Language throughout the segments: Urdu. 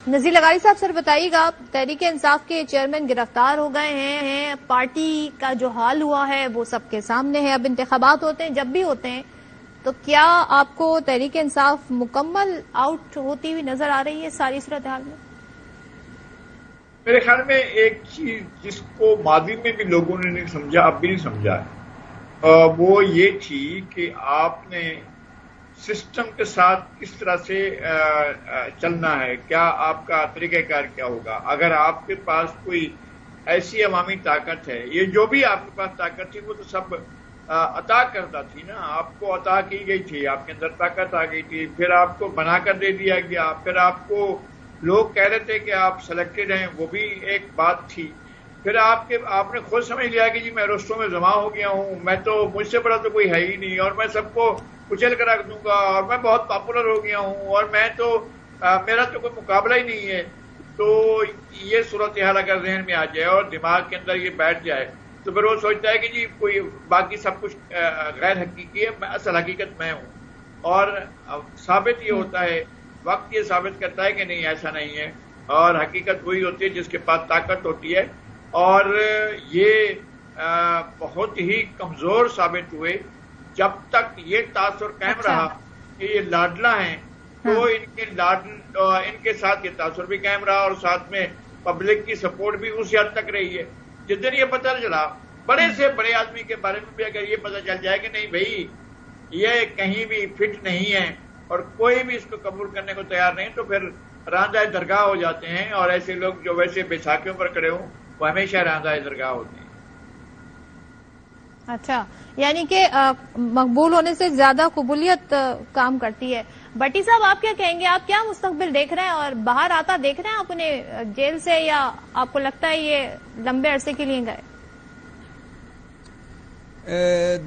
نذیر لغاری صاحب سر بتائیے گا، تحریک انصاف کے چیئرمین گرفتار ہو گئے ہیں، پارٹی کا جو حال ہوا ہے وہ سب کے سامنے ہے، اب انتخابات ہوتے ہیں، جب بھی ہوتے ہیں تو کیا آپ کو تحریک انصاف مکمل آؤٹ ہوتی ہوئی نظر آ رہی ہے ساری صورتحال میں؟ میرے خیال میں ایک چیز جس کو ماضی میں بھی لوگوں نے نہیں سمجھا، اب بھی نہیں سمجھا ہے، وہ یہ تھی کہ آپ نے سسٹم کے ساتھ کس طرح سے چلنا ہے، کیا آپ کا طریقہ کار کیا ہوگا۔ اگر آپ کے پاس کوئی ایسی عوامی طاقت ہے، یہ جو بھی آپ کے پاس طاقت تھی وہ تو سب عطا کرتا تھی نا، آپ کو عطا کی گئی تھی، آپ کے اندر طاقت آ گئی تھی، پھر آپ کو بنا کر دے دیا گیا، پھر آپ کو لوگ کہہ رہے تھے کہ آپ سلیکٹڈ ہیں، وہ بھی ایک بات تھی، پھر آپ نے خود سمجھ لیا کہ جی میں رستوں میں جمع ہو گیا ہوں، میں تو مجھ سے بڑا تو کوئی ہے ہی نہیں، اور میں سب کو کچل کر رکھ دوں گا، اور میں بہت پاپولر ہو گیا ہوں، اور میں تو میرا تو کوئی مقابلہ ہی نہیں ہے۔ تو یہ صورتحال اگر ذہن میں آ جائے اور دماغ کے اندر یہ بیٹھ جائے تو پھر وہ سوچتا ہے کہ جی کوئی باقی سب کچھ غیر حقیقی ہے، اصل حقیقت میں ہوں۔ اور ثابت یہ ہوتا ہے، وقت یہ ثابت کرتا ہے کہ نہیں، ایسا نہیں ہے، اور حقیقت وہی ہوتی ہے جس کے پاس طاقت ہوتی ہے، اور یہ بہت ہی کمزور ثابت ہوئے جب تک یہ تاثر قائم رہا کہ یہ لاڈلا ہیں، تو ان کے ساتھ یہ تاثر بھی قائم رہا، اور ساتھ میں پبلک کی سپورٹ بھی اسی حد تک رہی ہے۔ جس دن یہ پتہ چلا، بڑے سے بڑے آدمی کے بارے میں بھی اگر یہ پتہ چل جائے کہ نہیں بھائی یہ کہیں بھی فٹ نہیں ہے اور کوئی بھی اس کو قبول کرنے کو تیار نہیں، تو پھر راندہ درگاہ ہو جاتے ہیں، اور ایسے لوگ جو ویسے بیساکھیوں پر کھڑے ہوں وہ ہمیشہ راندہ درگاہ ہوتے ہیں۔ اچھا، یعنی کہ مقبول ہونے سے زیادہ قبولیت کام کرتی ہے۔ بٹی صاحب آپ کیا کہیں گے، آپ کیا مستقبل دیکھ رہے ہیں، اور باہر آتا دیکھ رہے ہیں آپ انہیں جیل سے، یا آپ کو لگتا ہے یہ لمبے عرصے کے لیے گئے؟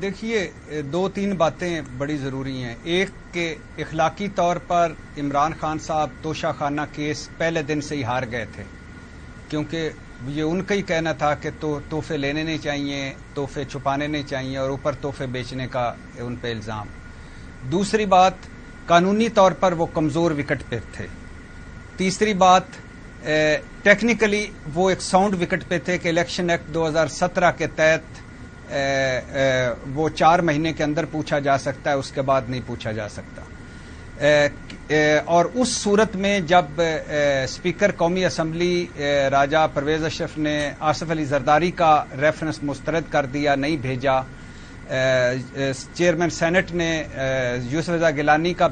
دیکھیے، دو تین باتیں بڑی ضروری ہیں۔ ایک کہ اخلاقی طور پر عمران خان صاحب توشہ خانہ کیس پہلے دن سے ہی ہار گئے تھے، کیونکہ یہ ان کا ہی کہنا تھا کہ تحفے لینے نہیں چاہیے، تحفے چھپانے نہیں چاہیے، اور اوپر تحفے بیچنے کا ان پہ الزام۔ دوسری بات، قانونی طور پر وہ کمزور وکٹ پہ تھے۔ تیسری بات، ٹیکنیکلی وہ ایک ساؤنڈ وکٹ پہ تھے کہ الیکشن ایکٹ 2017 کے تحت وہ 4 مہینے کے اندر پوچھا جا سکتا ہے، اس کے بعد نہیں پوچھا جا سکتا۔ اور اس صورت میں جب اسپیکر قومی اسمبلی راجہ پرویز اشرف نے آصف علی زرداری کا ریفرنس مسترد کر دیا، نہیں بھیجا، چیئرمین سینٹ نے یوسف رضا گیلانی کا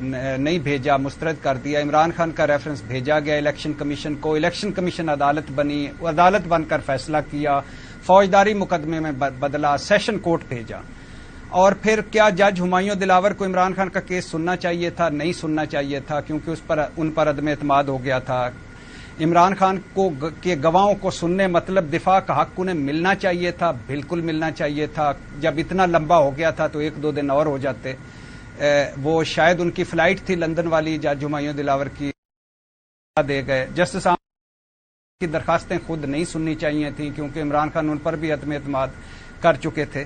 نہیں بھیجا، مسترد کر دیا، عمران خان کا ریفرنس بھیجا گیا الیکشن کمیشن کو، الیکشن کمیشن عدالت بنی، عدالت بن کر فیصلہ کیا، فوجداری مقدمے میں بدلا، سیشن کورٹ بھیجا۔ اور پھر کیا جج ہمایوں دلاور کو عمران خان کا کیس سننا چاہیے تھا؟ نہیں سننا چاہیے تھا، کیونکہ ان پر عدم اعتماد ہو گیا تھا۔ عمران خان کے گواہوں کو سننے مطلب دفاع کا حق انہیں ملنا چاہیے تھا، بالکل ملنا چاہیے تھا۔ جب اتنا لمبا ہو گیا تھا تو 1-2 دن اور ہو جاتے۔ وہ شاید ان کی فلائٹ تھی لندن والی، جج ہمایوں دلاور کی دے گئے۔ جسٹس کی درخواستیں خود نہیں سننی چاہیے تھیں، کیونکہ عمران خان ان پر بھی عدم اعتماد کر چکے تھے۔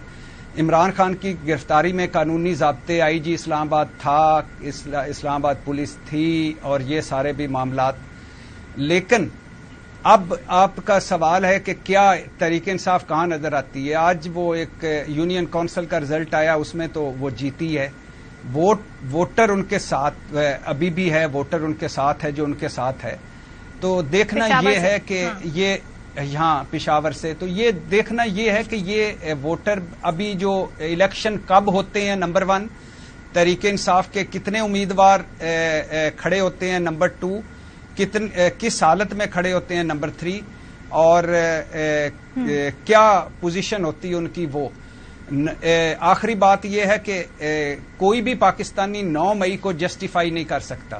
عمران خان کی گرفتاری میں قانونی ضابطے، آئی جی اسلام آباد تھا، اسلام آباد پولیس تھی، اور یہ سارے بھی معاملات۔ لیکن اب آپ کا سوال ہے کہ کیا تحریک انصاف کہاں نظر آتی ہے؟ آج وہ ایک یونین کونسل کا رزلٹ آیا، اس میں تو وہ جیتی ہے۔ ووٹر ان کے ساتھ ابھی بھی ہے، ووٹر ان کے ساتھ ہے جو ان کے ساتھ ہے۔ تو دیکھنا یہ ہے کہ یہ یہاں پشاور سے، تو یہ دیکھنا یہ ہے کہ یہ ووٹر ابھی جو الیکشن کب ہوتے ہیں، نمبر 1 تحریک انصاف کے کتنے امیدوار کھڑے ہوتے ہیں، نمبر 2 کس حالت میں کھڑے ہوتے ہیں، نمبر 3 اور کیا پوزیشن ہوتی ہے ان کی۔ وہ آخری بات یہ ہے کہ کوئی بھی پاکستانی 9 مئی کو جسٹیفائی نہیں کر سکتا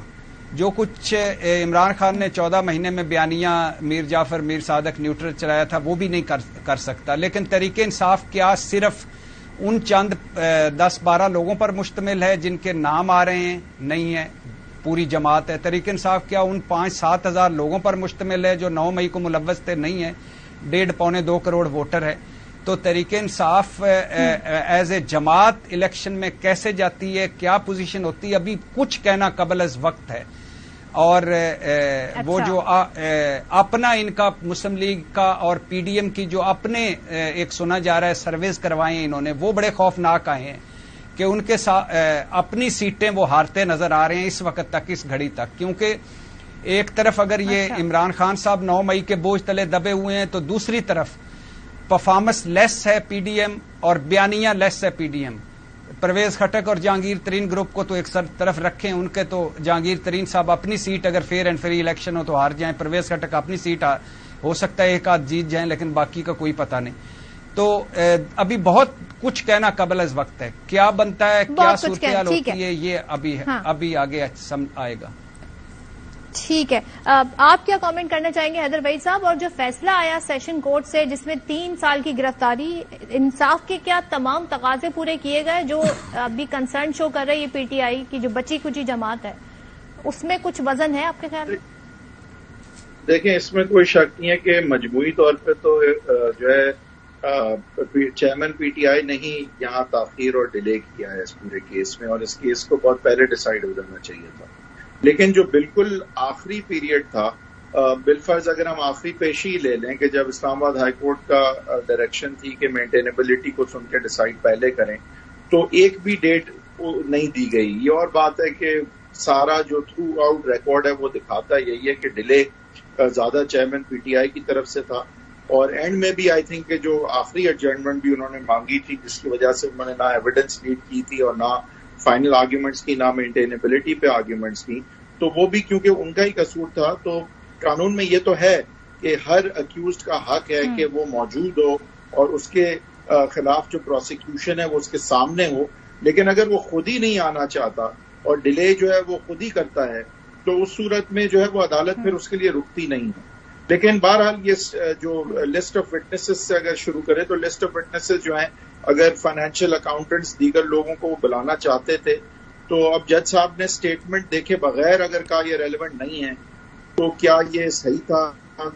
جو کچھ عمران خان نے 14 مہینے میں بیانیہ میر جعفر میر صادق نیوٹرل چلایا تھا، وہ بھی نہیں کر سکتا۔ لیکن تحریک انصاف کیا صرف ان چند 10-12 لوگوں پر مشتمل ہے جن کے نام آ رہے ہیں؟ نہیں ہے، پوری جماعت ہے۔ تحریک انصاف کیا ان 5-7 ہزار لوگوں پر مشتمل ہے جو 9 مئی کو ملوث تھے؟ نہیں ہے، 1.5-2 کروڑ ووٹر ہے۔ تو تحریک انصاف ایز اے جماعت الیکشن میں کیسے جاتی ہے، کیا پوزیشن ہوتی ہے، ابھی کچھ کہنا قبل از وقت ہے۔ اور وہ جو اپنا ان کا مسلم لیگ کا اور پی ڈی ایم کی جو اپنے ایک سنا جا رہا ہے سرویز کروائے انہوں نے، وہ بڑے خوفناک آئے ہیں کہ ان کے اپنی سیٹیں وہ ہارتے نظر آ رہے ہیں اس وقت تک، اس گھڑی تک. کیونکہ ایک طرف اگر یہ عمران خان صاحب 9 مئی کے بوجھ تلے دبے ہوئے ہیں تو دوسری طرف پرفارمنس لیس ہے پی ڈی ایم اور بیانیہ لیس ہے P D M. Pervez Khattak اور جہانگیر ترین گروپ کو تو ایک طرف رکھیں، ان کے تو جہانگیر ترین صاحب اپنی سیٹ اگر فیئر اینڈ فری الیکشن ہو تو ہار جائیں، پرویز خٹک اپنی سیٹ ہو سکتا ہے ایک آدھ جیت جائیں لیکن باقی کا کوئی پتہ نہیں. تو ابھی بہت کچھ کہنا قبل از وقت ہے، کیا بنتا ہے کیا صورتحال ہوتی ہے یہ ابھی آگے آئے گا. ٹھیک ہے، آپ کیا کامنٹ کرنا چاہیں گے حیدر وحید صاحب؟ اور جو فیصلہ آیا سیشن کورٹ سے جس میں 3 سال کی گرفتاری، انصاف کے کیا تمام تقاضے پورے کیے گئے؟ جو ابھی کنسرن شو کر رہی ہے پی ٹی آئی کی جو بچی کچی جماعت ہے، اس میں کچھ وزن ہے آپ کے خیال میں؟ دیکھیں اس میں کوئی شک نہیں ہے کہ مجموعی طور پہ تو جو ہے چیئرمین پی ٹی آئی نے ہی یہاں تاخیر اور ڈیلے کیا ہے اس پورے کیس میں، اور اس کیس کو بہت پہلے ڈیسائیڈ ہو جانا چاہیے تھا. لیکن جو بالکل آخری پیریڈ تھا، بالفرض اگر ہم آخری پیشی لے لیں کہ جب اسلام آباد ہائی کورٹ کا ڈائریکشن تھی کہ مینٹینیبلٹی کو سن کے ڈیسائیڈ پہلے کریں، تو ایک بھی ڈیٹ نہیں دی گئی. یہ اور بات ہے کہ سارا جو تھرو آؤٹ ریکارڈ ہے وہ دکھاتا یہی ہے کہ ڈیلے زیادہ چیئرمین پی ٹی آئی کی طرف سے تھا. اور اینڈ میں بھی آئی تھنک کہ جو آخری ایڈجرنمنٹ بھی انہوں نے مانگی تھی جس کی وجہ سے انہوں نے نہ ایویڈنس لیڈ کی تھی اور نہ فائنل آرگیومنٹس کی، نہ مینٹینیبلٹی پہ آرگیومنٹس کی، تو وہ بھی کیونکہ ان کا ہی قصور تھا. تو قانون میں یہ تو ہے کہ ہر اکیوزڈ کا حق ہے کہ وہ موجود ہو اور اس کے خلاف جو پروسیکیوشن ہے وہ اس کے سامنے ہو. لیکن اگر وہ خود ہی نہیں آنا چاہتا اور ڈیلے جو ہے وہ خود ہی کرتا ہے تو اس صورت میں جو ہے وہ عدالت پھر اس کے لیے رکتی نہیں ہے. لیکن بہرحال یہ جو لسٹ آف وٹنسز سے اگر شروع کرے تو لسٹ آف وٹنسز جو ہیں اگر فائنینشیل اکاؤنٹنٹس دیگر لوگوں کو بلانا چاہتے تھے تو اب جج صاحب نے اسٹیٹمنٹ دیکھے بغیر اگر کہا یہ ریلیونٹ نہیں ہے تو کیا یہ صحیح تھا؟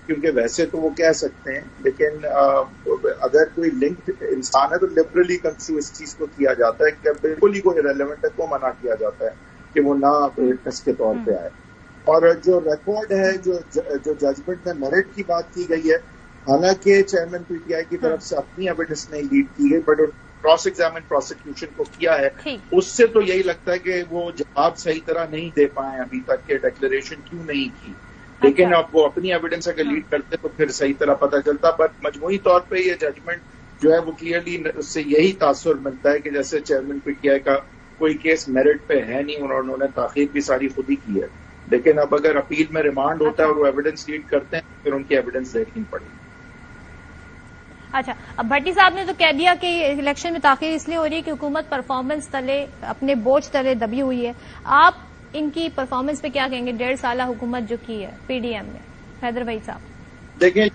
کیونکہ ویسے تو وہ کہہ سکتے ہیں لیکن اگر کوئی لنکڈ انسان ہے تو لبرلی کنسٹرو اس چیز کو کیا جاتا ہے کہ بالکل ہی کوئی ریلیونٹ ہے کو منع کیا جاتا ہے کہ وہ نہ وٹنس کے طور پہ آئے. اور جو ریکارڈ ہے جو ججمنٹ میں میرٹ کی بات کی گئی ہے، حالانکہ چیئرمین پی ٹی آئی کی طرف سے اپنی ایویڈنس نہیں لیڈ کی گئی بٹ کراس ایگزامن پروسیکیوشن کو کیا ہے، اس سے تو یہی لگتا ہے کہ وہ جواب صحیح طرح نہیں دے پائے ابھی تک کہ ڈکلیریشن کیوں نہیں کی. لیکن اب وہ اپنی ایویڈنس اگر لیڈ کرتے تو پھر صحیح طرح پتہ چلتا. بٹ مجموعی طور پہ یہ ججمنٹ جو ہے وہ کلیئرلی اس سے یہی تاثر ملتا ہے کہ جیسے چیئرمین پی ٹی آئی کا کوئی کیس میرٹ پہ ہے نہیں اور انہوں نے تاخیر بھی ساری خود ہی کی ہے. لیکن اب اگر اپیل میں ریمانڈ ہوتا ہے اور وہ ایویڈنس لیڈ کرتے ہیں پھر ان کی ایویڈنس دیکھنی پڑے گی. اچھا، اب بھٹی صاحب نے تو کہہ دیا کہ الیکشن میں تاخیر اس لیے ہو رہی ہے کہ حکومت پرفارمنس تلے اپنے بوجھ تلے دبی ہوئی ہے. آپ ان کی پرفارمنس پہ کیا کہیں گے 1.5 سالہ حکومت جو کی ہے پی ڈی ایم نے؟ حیدر وحید صاحب دیکھیں،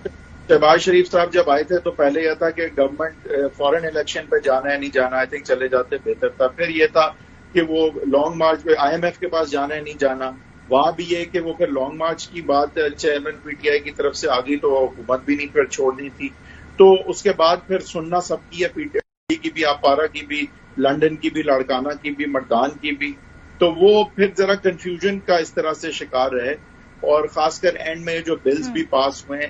شہباز شریف صاحب جب آئے تھے تو پہلے یہ تھا کہ گورنمنٹ فورن الیکشن پہ جانا ہے نہیں جانا، آئی تھنک چلے جاتے بہتر تھا. پھر یہ تھا کہ وہ لانگ مارچ پہ آئی ایم ایف کے پاس جانا ہے نہیں جانا، وہاں بھی یہ کہ وہ پھر لانگ مارچ کی بات چیئرمین پی ٹی آئی کی طرف سے آ گئی تو حکومت بھی نہیں پھر چھوڑنی تھی. تو اس کے بعد پھر سننا سب کی ہے، پی ٹی آئی کی بھی، آپارا کی بھی، لنڈن کی بھی، لاڑکانہ کی بھی، مردان کی بھی. تو وہ پھر ذرا کنفیوژن کا اس طرح سے شکار رہے اور خاص کر اینڈ میں جو بلز بھی پاس ہوئے.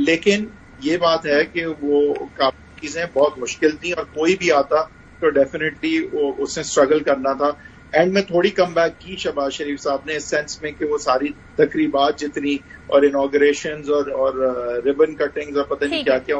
لیکن یہ بات ہے کہ وہ کافی چیزیں بہت مشکل تھیں اور کوئی بھی آتا تو ڈیفینیٹلی اس نے اسٹرگل کرنا تھا. اینڈ میں تھوڑی کم بیک کی شہباز شریف صاحب نے اس سینس میں کہ وہ ساری تقریبات جتنی اور انوگریشنز اور ربن کٹنگز اور پتہ نہیں کیا کیا